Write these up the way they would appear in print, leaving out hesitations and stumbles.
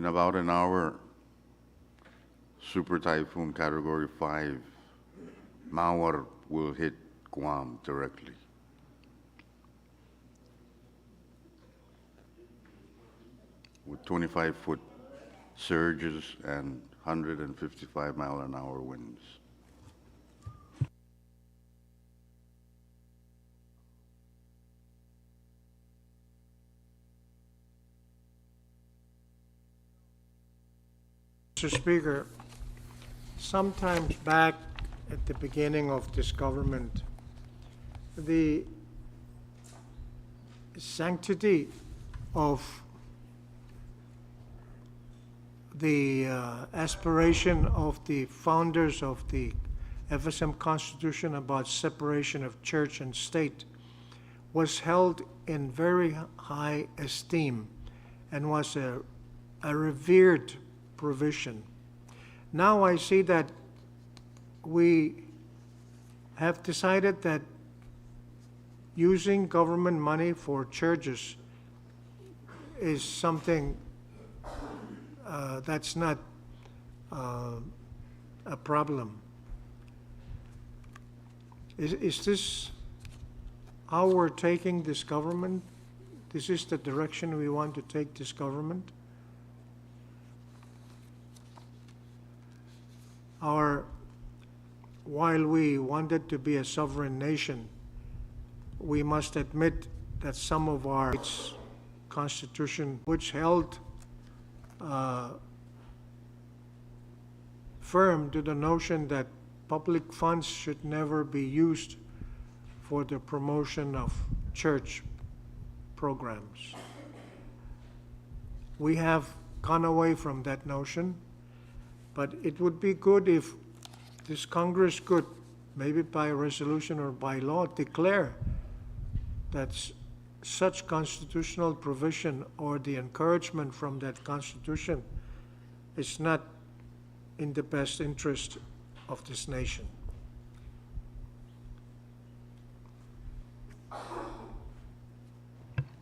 In about an hour, Super Typhoon Category 5, Mawar will hit Guam directly. With 25-foot surges and 155-mile-an-hour winds. Mr. Speaker, sometimes back at the beginning of this government, the sanctity of the aspiration of the founders of the FSM Constitution about separation of church and state was held in very high esteem and was a revered provision. Now I see that we have decided that using government money for churches is something that's not a problem. Is this how we're taking this government? This is the direction we want to take this government? While we wanted to be a sovereign nation, we must admit that some of our constitution, which held firm to the notion that public funds should never be used for the promotion of church programs. We have gone away from that notion, but it would be good if this Congress could, maybe by resolution or by law, declare that such constitutional provision or the encouragement from that Constitution is not in the best interest of this nation.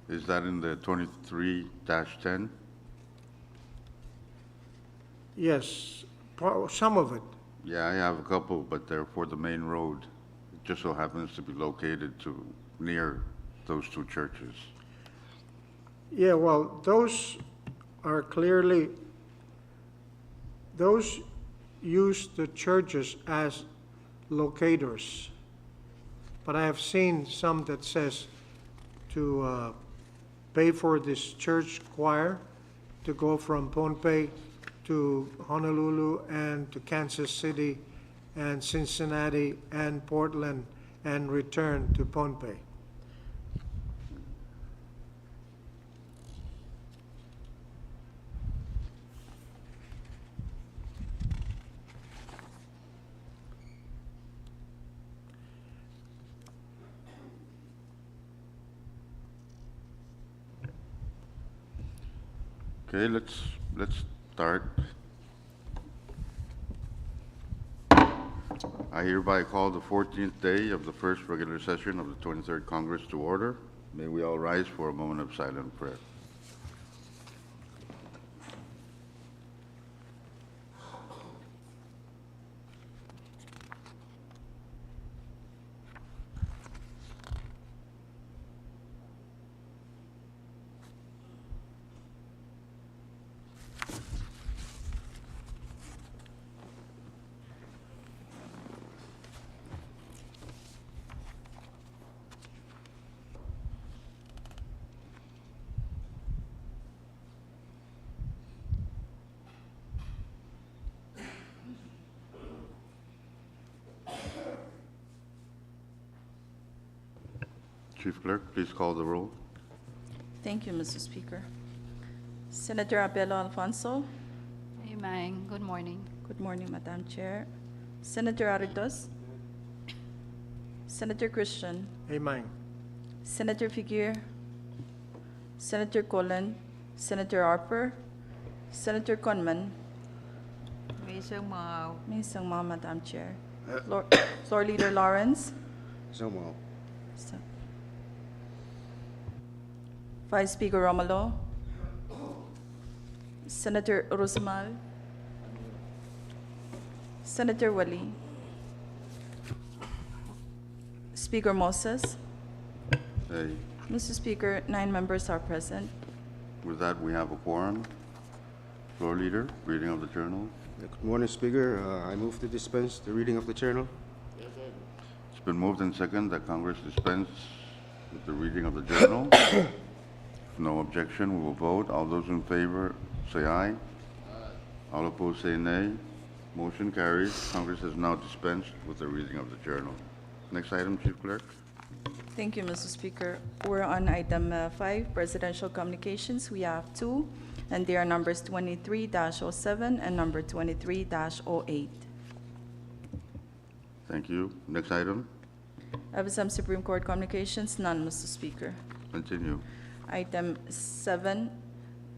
Is that in the 23-10? Yes, some of it. Yeah, I have a couple, but they're for the main road. It just so happens to be located near those two churches. Yeah, well, those are clearly, those use the churches as locators. But I have seen some that says to pay for this church choir to go from Pohnpei to Honolulu and to Kansas City and Cincinnati and Portland and return to Pohnpei. Okay, let's start. I hereby call the 14th day of the first regular session of the 23rd Congress to order. May we all rise for a moment of silent prayer. Chief Clerk, please call the roll. Thank you, Mr. Speaker. Senator Abelo Alfonso. Amen. Good morning. Good morning, Madam Chair. Senator Aritos. Senator Christian. Amen. Senator Figuer. Senator Colon. Senator Harper. Senator Conman. May isang mga May isang mga, Madam Chair. Floor Leader Lawrence. Samuel. Vice Speaker Romulo. Senator Rosemal, Senator Wali, Speaker Moses. Hey, Mr. Speaker, 9 members are present. with that, we have a quorum. Floor leader, reading of the journal. Good morning, Speaker. I move to dispense the reading of the journal. It's been moved and second that Congress dispense with the reading of the journal. No objection, we will vote. All those in favor, say aye. All opposed, say nay. Motion carries. Congress has now dispensed with the reading of the journal. Next item, Chief Clerk. Thank you, Mr. Speaker. We're on item 5, presidential communications. We have 2, and they are numbers 23-07 and number 23-08. Thank you. Next item, I have some Supreme Court communications, none, Mr. Speaker. continue. Item 7,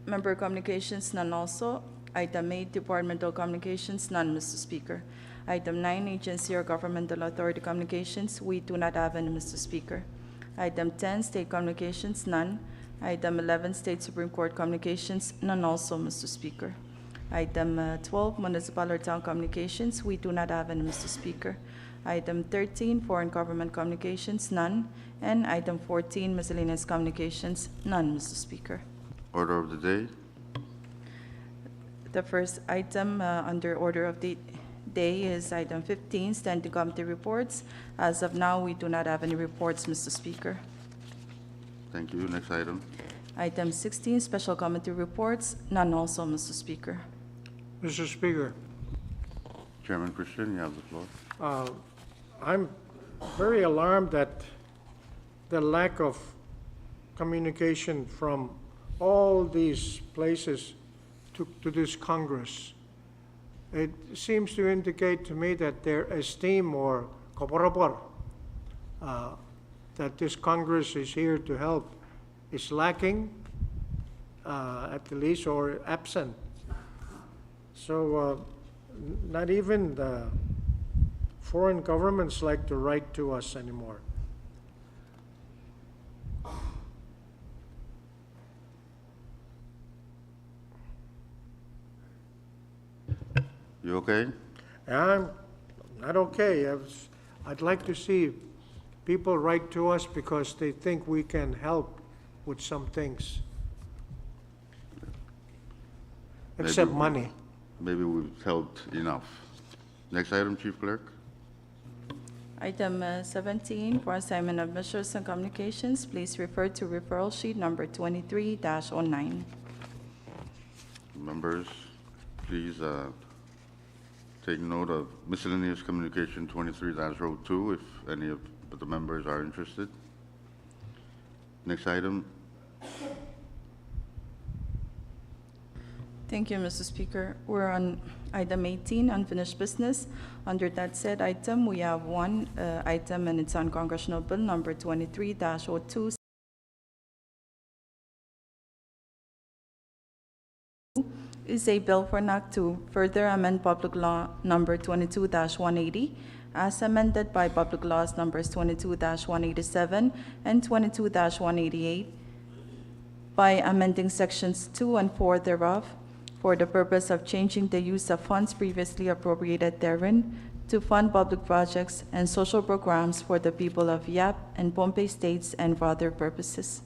member communications, none also. Item 8, departmental communications, none, Mr. Speaker. Item 9, agency or governmental authority communications, we do not have any, Mr. Speaker. Item 10, state communications, none. Item 11, state Supreme Court communications, none also, Mr. Speaker. Item 12, municipal or town communications, we do not have any, Mr. Speaker. Item 13, foreign government communications, none. And item 14, miscellaneous communications, none, Mr. Speaker. Order of the day. The first item under order of the day is item 15, standing committee reports. As of now, we do not have any reports, Mr. Speaker. Thank you. Next item. Item 16, special committee reports, none also, Mr. Speaker. Mr. Speaker, Chairman Christian, you have the floor. I'm very alarmed at the lack of communication from all these places to this Congress. It seems to indicate to me that their esteem or kaporapor, that this Congress is here to help, is lacking, at the least, or absent. So not even the foreign governments like to write to us anymore. You okay? I'm not okay. I'd like to see people write to us because they think we can help with some things. Except Maybe- money. Maybe we've helped enough. Next item, Chief Clerk. Item 17, for assignment of measures and communications, please refer to referral sheet number 23-09. Members, please take note of miscellaneous communication 23-02 if any of the members are interested. Next item, Thank you, Mr. Speaker. We're on item 18, unfinished business. Under that said item, we have one item, and it's on Congressional Bill number 23-02. Is a bill for an act to further amend Public Law number 22-180 as amended by Public Laws numbers 22-187 and 22-188 by amending sections 2 and 4 thereof for the purpose of changing the use of funds previously appropriated therein to fund public projects and social programs for the people of Yap and Pohnpei states and for other purposes.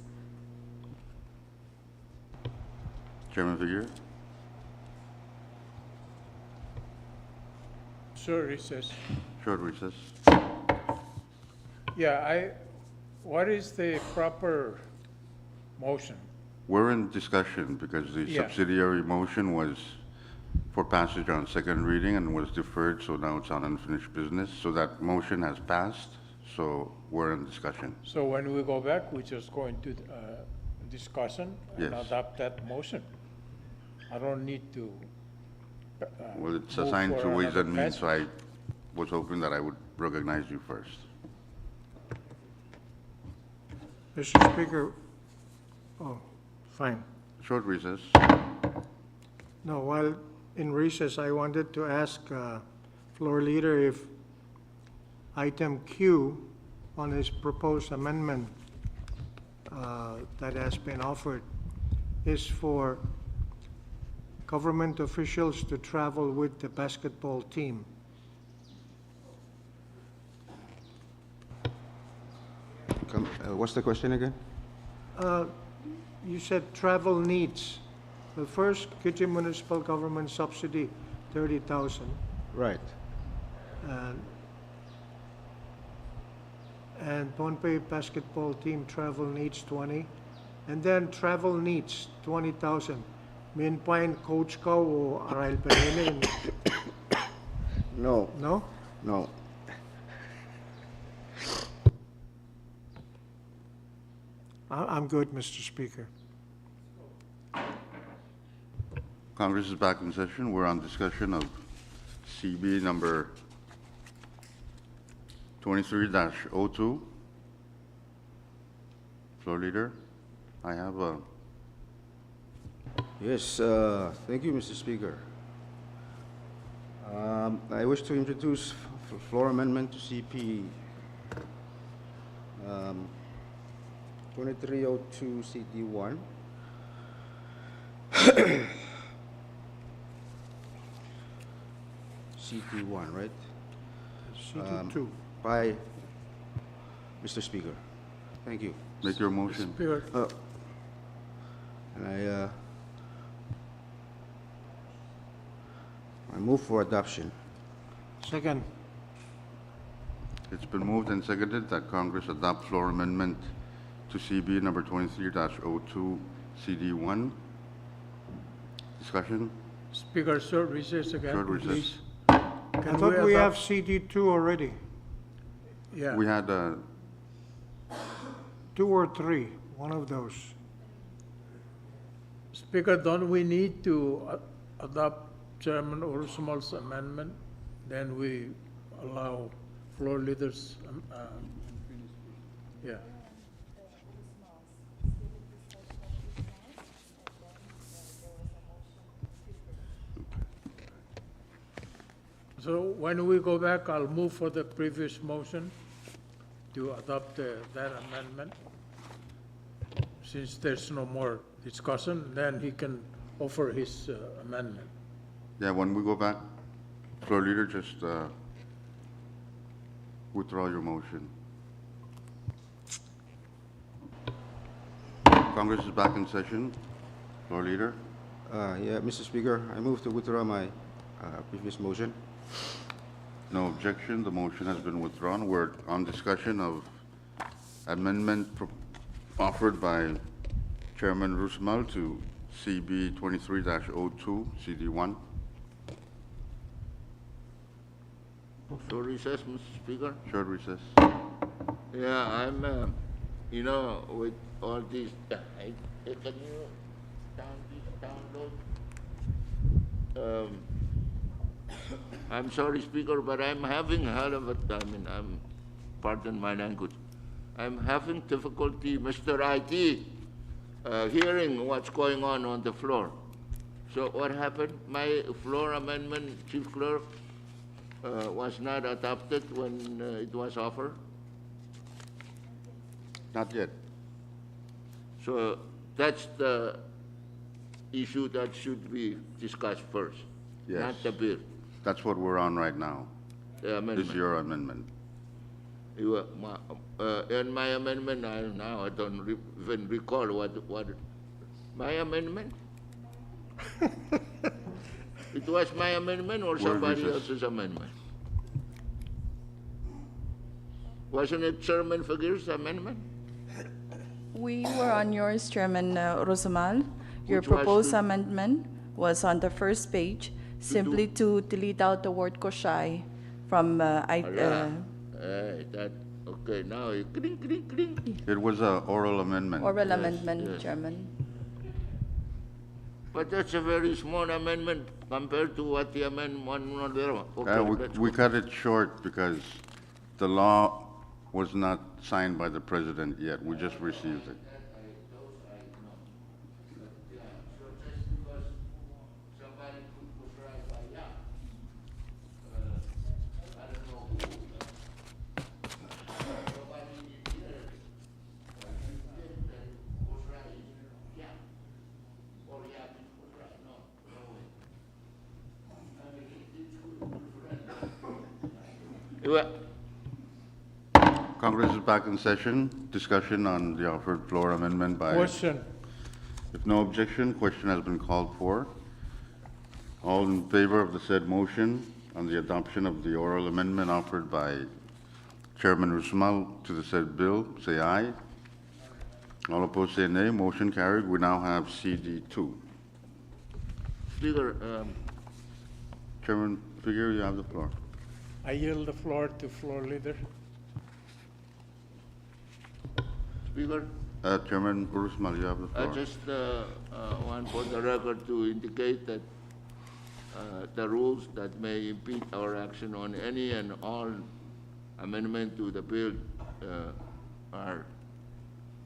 Chairman Figueroa. Short recess. Short recess. Yeah, what is the proper motion? We're in discussion because the Yeah. subsidiary motion was for passage on second reading and was deferred, so now it's on unfinished business. So that motion has passed, so we're in discussion. So when we go back, we just go into discussion and Yes. adopt that motion. I don't need to. Well, it's move assigned for to Ways another and Means, so passage. I was hoping that I would recognize you first. Mr. Speaker, oh, fine. Short recess. No, while in recess, I wanted to ask Floor Leader if item Q on his proposed amendment that has been offered is for government officials to travel with the basketball team. What's the question again? You said travel needs. The first, Kitche Municipal Government Subsidy, 30,000. Right. And Pohnpei basketball team travel needs 20. And then travel needs 20,000. Minpain coach ka o Arail Pereira? No, No? no. I'm good, Mr. Speaker. Congress is back in session. We're on discussion of CB number 23-02. Floor Leader, I have a, Yes, thank you, Mr. Speaker. I wish to introduce floor amendment to CP 2302 CD1. CT1, right? CD2. By Mr. Speaker. Thank you. make your motion. Speaker, And I move for adoption. Second. It's been moved and seconded that Congress adopt floor amendment to CB number 23-02 CD1. Discussion? Speaker, short recess Short again, recess. please. I Can thought we have adopt- CD2 already. Yeah, We had, 2 or 3, one of those. Speaker, don't we need to adopt Chairman Ursumal's amendment? Then we allow floor leaders, yeah. So when we go back, I'll move for the previous motion to adopt that amendment. Since there's no more discussion, then he can offer his amendment. yeah, when we go back, Floor Leader, just withdraw your motion. Congress is back in session. Floor Leader, Yeah, Mr. Speaker, I move to withdraw my previous motion. no objection. The motion has been withdrawn. We're on discussion of amendment offered by Chairman Rusmal to CB 23-02 CD1. So recess, Mr. Speaker? Short recess. Yeah, I'm, with all these, can you download? I'm sorry, Speaker, but I'm having hell of a time, and pardon my language. I'm having difficulty, Mr. IT, hearing what's going on the floor. So what happened? My floor amendment, Chief Clerk, was not adopted when it was offered. Not yet. So that's the issue that should be discussed first, Yes. not the bill, That's what we're on right now. the This is amendment. your amendment. And my amendment, I don't even recall what, my amendment? It was my amendment or Word somebody recess. else's amendment? Wasn't it Chairman Figueroa's amendment? We were on yours, Chairman Rosamal. Your Which was proposed to- amendment was on the first page, simply to delete out the word koshai from Okay, now, cling, cling, cling. It was a oral amendment. oral amendment, yes. Chairman. But that's a very small amendment compared to what the amendment, okay, let's We go. cut it short because the law was not signed by the president yet. We just received it. Congress is back in session. Discussion on the offered floor amendment by... Question. If no objection, question has been called for. All in favor of the said motion on the adoption of the oral amendment offered by Chairman Rusmal to the said bill, say aye. All opposed, say nay. Motion carried. We now have CD2. Speaker, Chairman Figueroa, you have the floor. I yield the floor to floor leader. Speaker, Chairman Rusmal, you have the I floor. just want for the record to indicate that the rules that may impede our action on any and all amendment to the bill are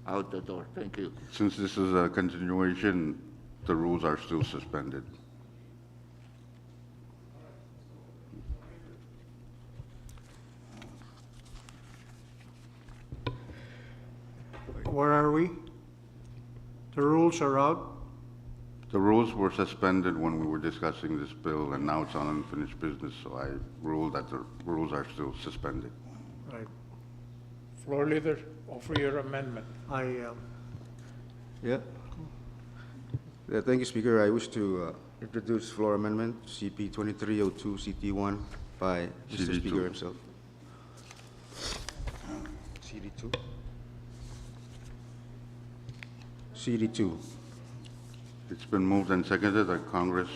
out the door. Thank you. Since this is a continuation, the rules are still suspended. Where are we? The rules are out. The rules were suspended when we were discussing this bill, and now it's on unfinished business, so I ruled that the rules are still suspended. Right. Floor leader, offer your amendment. Yeah. Thank you, Speaker. I wish to introduce floor amendment CP 2302 CT1 by Mr. CD2. Speaker himself. CD2. CD2. It's been moved and seconded that Congress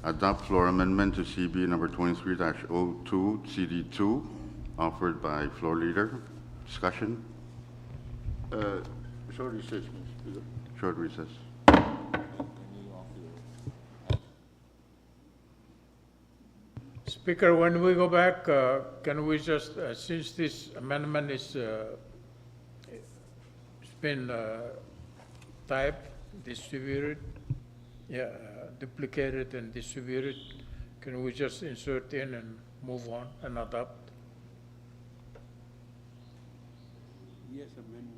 adopt floor amendment to CB number 23-02, CD2, offered by floor leader. Discussion? Short recess, Mr. Speaker. Short recess. Speaker, when we go back, can we just, since this amendment is, it's been typed, distributed, duplicated and distributed, can we just insert in and move on and adopt? Yes, amendment.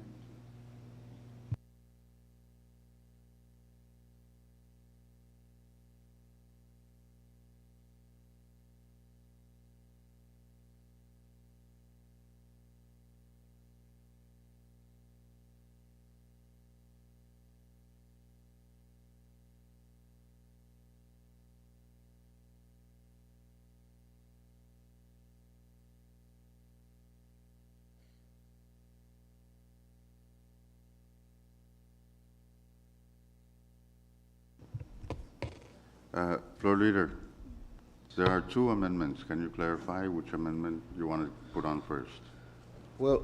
Floor leader, there are two amendments. Can you clarify which amendment you want to put on first? Well,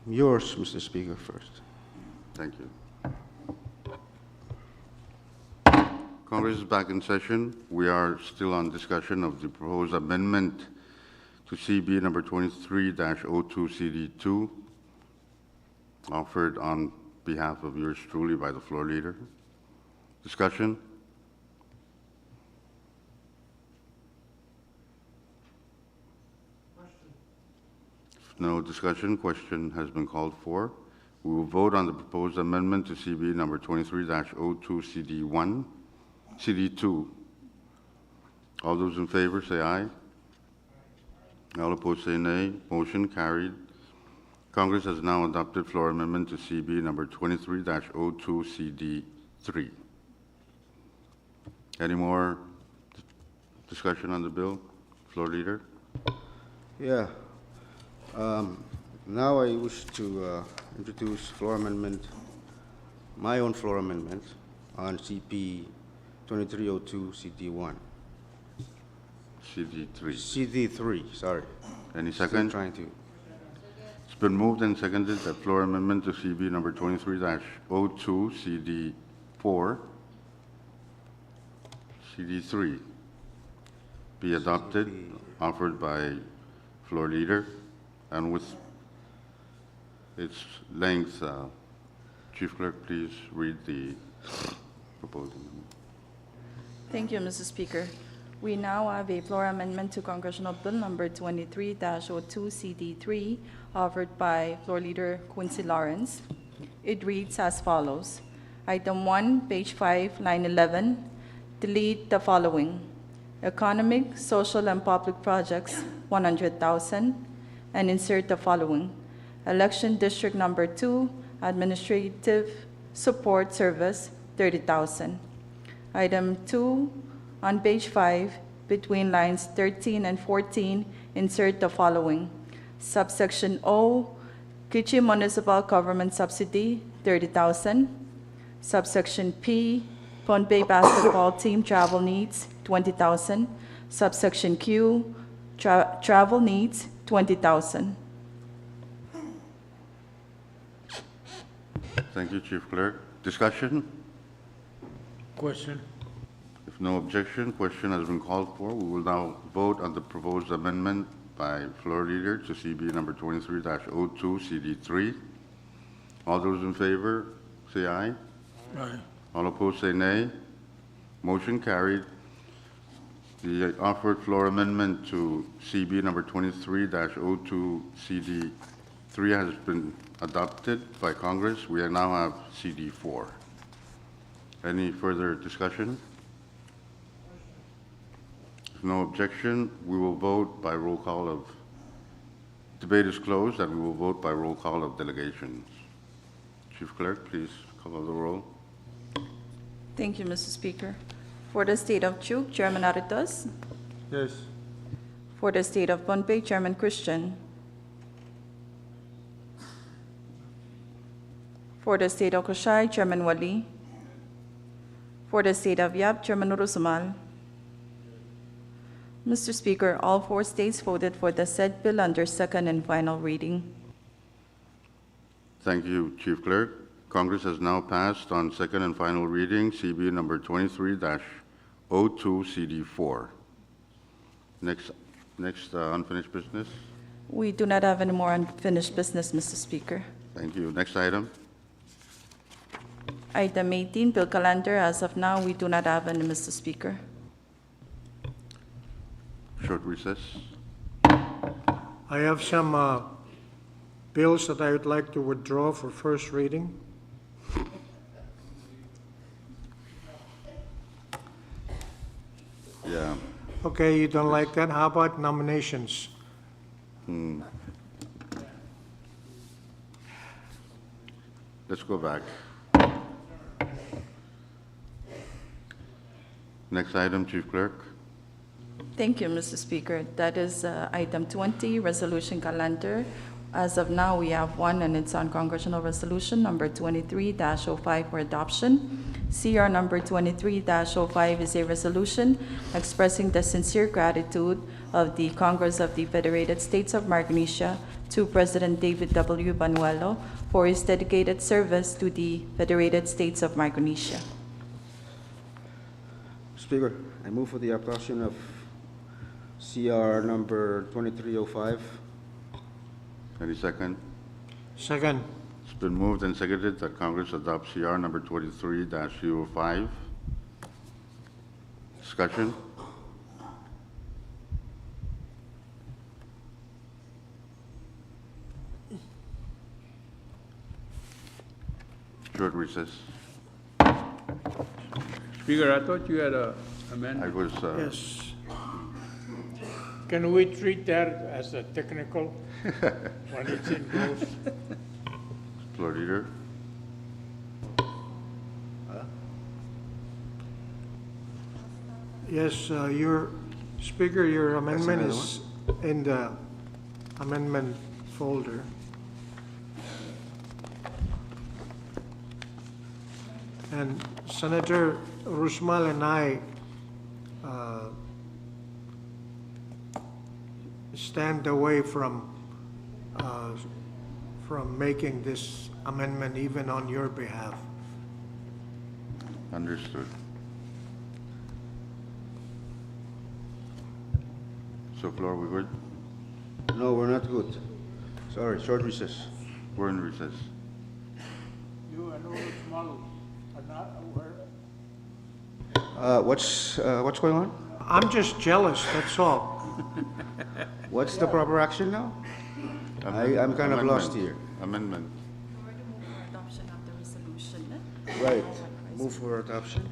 yours, Mr. Speaker, first. Thank you. Congress is back in session. We are still on discussion of the proposed amendment to CB number 23-02 CD2, offered on behalf of yours truly by the floor leader. Discussion? If no discussion, question has been called for. We will vote on the proposed amendment to CB number 23-02 CD2. All those in favor say aye. All opposed say nay. Motion carried. Congress has now adopted floor amendment to CB number 23-02 CD3. Any more discussion on the bill? Floor leader? Yeah. Now I wish to introduce floor amendment, my own floor amendment on CP 2302 CD1. CD3. CD3, sorry. Any Still second? trying to. It's been moved and seconded that floor amendment to CB number 23-02 CD4, CD3 be adopted, offered by floor leader, and with its length, Chief Clerk, please read the proposed amendment. Thank you, Mr. Speaker. We now have a floor amendment to Congressional Bill Number 23-02 CD3, offered by Floor Leader Quincy Lawrence. It reads as follows. Item 1, page 5, line 11, delete the following. Economic, social, and public projects, 100,000, and insert the following. Election District Number 2, administrative support service, 30,000. Item 2, on page 5, between lines 13 and 14, insert the following. Subsection O, Kichi Municipal Government Subsidy, 30,000. Subsection P, Pohnpei Basketball Team Travel Needs, 20,000. Subsection Q, Travel Needs, 20,000. Thank you, Chief Clerk. Discussion? Question? If no objection, question has been called for. We will now vote on the proposed amendment by floor leader to CB number 23-02, CD3. All those in favor, say aye. Aye. All opposed, say nay. Motion carried. The offered floor amendment to CB number 23-02, CD3 has been adopted by Congress. We now have CD4. Any further discussion? If no objection, we will vote by roll call of, debate is closed, and we will vote by roll call of delegations. Chief Clerk, please call the roll. Thank you, Mr. Speaker. For the State of Chuk, Chairman Aritos. Yes. For the State of Pohnpei, Chairman Christian. For the State of Koshai, Chairman Wali. For the State of Yap, Chairman Urusumal. Mr. Speaker, all 4 states voted for the said bill under second and final reading. Thank you, Chief Clerk. Congress has now passed on second and final reading, CB number 23-02, CD4. Next unfinished business. We do not have any more unfinished business, Mr. Speaker. Thank you. Next item. Item 18, bill calendar. As of now, we do not have any, Mr. Speaker. Short recess. I have some bills that I would like to withdraw for first reading. Yeah. Okay, you don't like that? How about nominations? Let's go back. Next item, Chief Clerk. Thank you, Mr. Speaker. That is item 20, resolution calendar. As of now, we have one, and it's on Congressional Resolution number 23-05 for adoption. CR number 23-05 is a resolution expressing the sincere gratitude of the Congress of the Federated States of Micronesia to President David W. Banuelo for his dedicated service to the Federated States of Micronesia. Speaker, I move for the adoption of CR number 2305. Any second? Second. It's been moved and seconded that Congress adopt CR number 23-05. Discussion? Short recess. Speaker, I thought you had a I amendment. was, Yes. Can we treat that as a technical when it's in close? floor leader. Yes, your, Speaker, your amendment another is in the amendment folder. And Senator Rusmal and I stand away from making this amendment even on your behalf. Understood. So, floor, we good? No, we're not good. Sorry, short recess. We're in recess. You and all small are not aware. What's going on? I'm just jealous, that's all. What's the proper action now? I'm kind of lost here. Amendment. Adoption of the resolution. Right. Move for adoption.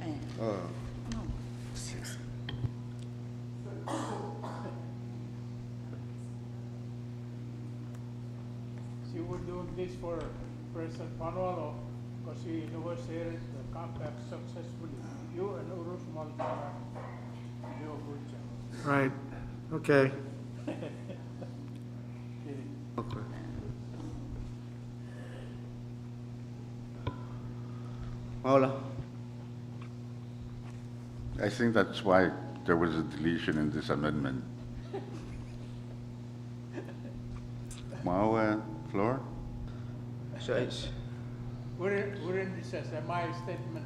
See, we're doing this for President Panualo, because he negotiated the compact successfully. You and Urus Maldonado, do a good job. Right, okay. Okay. Paula? I think that's why there was a deletion in this amendment. Mao, Flor? So it's, We're in recess, my statement.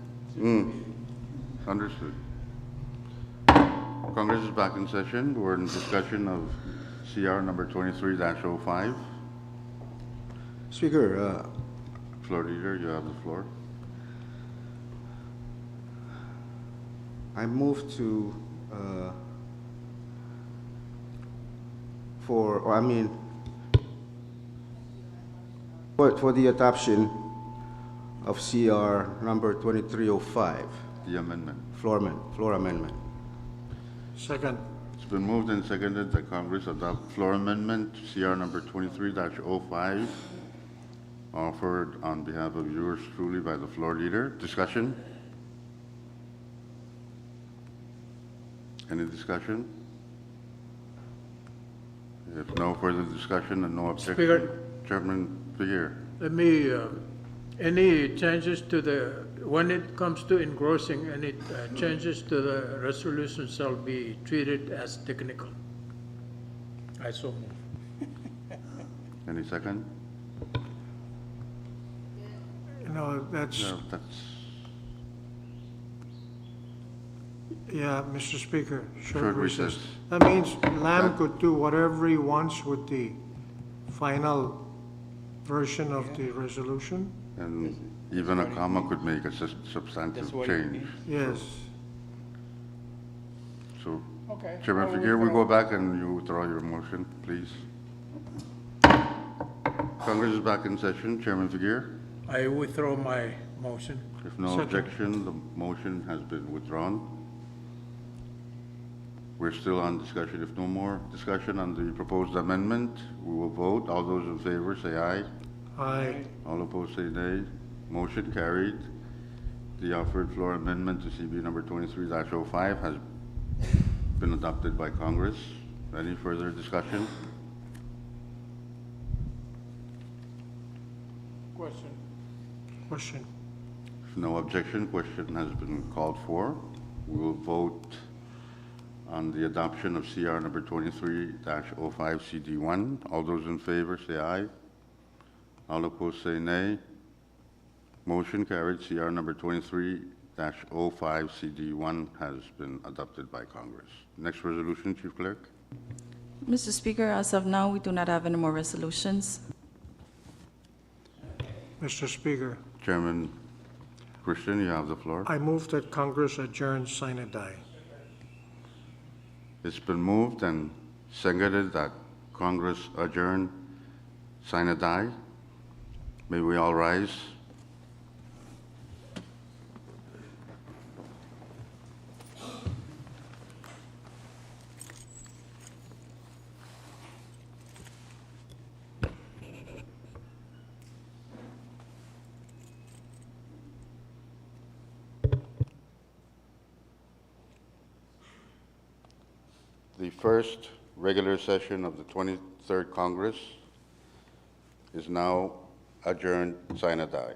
Understood. Congress is back in session. We're in discussion of CR number 23-05. Speaker, Floor Leader, you have the floor. I move to, for the adoption of CR number 2305, The amendment. floor amendment. Second, It's been moved and seconded that Congress adopt floor amendment CR number 23-05, offered on behalf of yours truly by the floor leader. Discussion? Any discussion? If no further discussion and no objection. Speaker. Chairman Figueroa. Let me, any changes to the, when it comes to engrossing, any changes to the resolution shall be treated as technical. I so move. Any second? you know, that's, No, that's yeah, Mr. Speaker, short short recess. recess. That means Lamb could do whatever he wants with the final version of the resolution? And even a comma could make a substantive change. Yes. So, Okay. Chairman I'll Figueroa, we withdraw. go back and you withdraw your motion, please. Congress is back in session. Chairman Figueroa, I withdraw my motion. if no Second. objection, the motion has been withdrawn. We're still on discussion. If no more discussion on the proposed amendment, we will vote. All those in favor say aye. Aye. All opposed say nay. Motion carried. The offered floor amendment to CB number 23-05 has been adopted by Congress. Any further discussion? Question. Question. If no objection, question has been called for. We will vote on the adoption of CR number 23-05 CD1. All those in favor say aye. All opposed say nay. Motion carried. CR number 23-05 CD1 has been adopted by Congress. Next resolution, Chief Clerk. Mr. Speaker, as of now, we do not have any more resolutions. Mr. Speaker, Chairman Christian, you have the floor. I move that Congress adjourn sine die. It's been moved and seconded that Congress adjourn sine die. May we all rise. The first regular session of the 23rd Congress is now adjourned sine die.